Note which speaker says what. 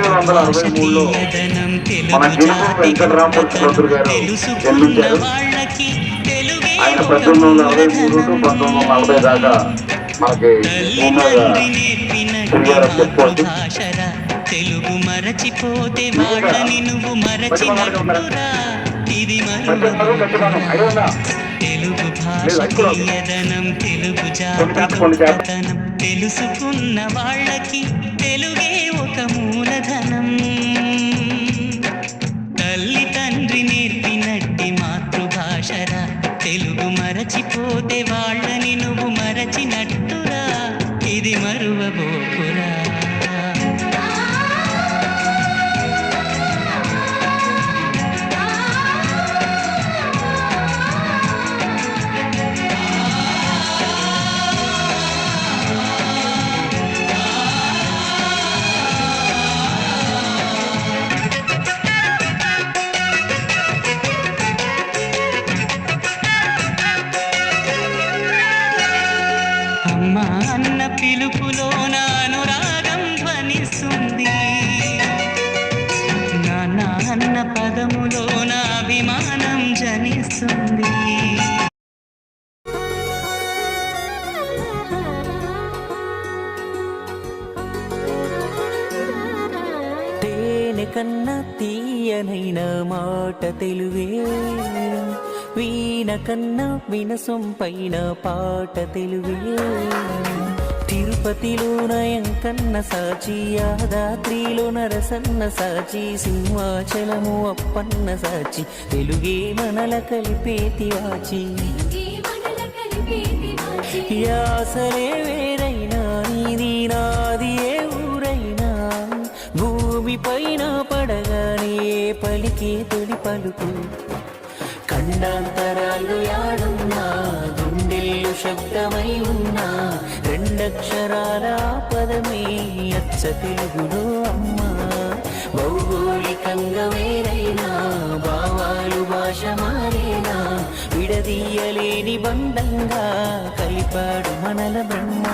Speaker 1: 1963లో మన గిడుగు వెంకటరామూర్తి పంతులు గారు జన్మించారు. ఆయన 1963 టు 1940 దాకా మనకి తిరిగారని చెప్పుకోవచ్చు.
Speaker 2: తెలుగు మరచిపోతే వాళ్ళని నువ్వు మరచినట్టురా. ఇది తెలుగు భాష తీయదనం, తెలుగు జాతి గొప్పతనం. తెలుసుకున్న వాళ్ళకి తెలుగే ఒక మూలధనం. తల్లి తండ్రి నేర్పినట్టి మాతృభాషరా. తెలుగు మరచిపోతే వాళ్ళని నువ్వు మరచినట్టురా. ఇది మరువబోకురా. అమ్మ అన్న పిలుపులో అనురాగం ధ్వనిస్తుంది. నాన్న అన్న పదములో అభిమానం జనిస్తుంది.
Speaker 3: తేనె కన్నా తీయనైన మాట తెలుగే, వీణ కన్నా వినసొంపైన పాట తెలుగే. తిరుపతిలో నయం కన్న సాచి, యాదాద్రిలో నరసన్న సాచి, సింహాచలము అప్పన్న సాచి, తెలుగే మనల కలిపేతి వాచి. యాసలే వేరైనా నీది నాది ఏ ఊరైనా, భూమి పైన పడగానే పలికే తొలి పలుకు. ఖండాంతరాలు యాడున్నా, గుండెల్లో శబ్దమై ఉన్నా, రెండక్షరాల పదమే అచ్చ తెలుగులో అమ్మ. భౌగోళికంగా వేరైనా, భావాలు భాష మారేనా, విడదీయలేని బంధంగా కలిపాడు మనల బ్రహ్మ.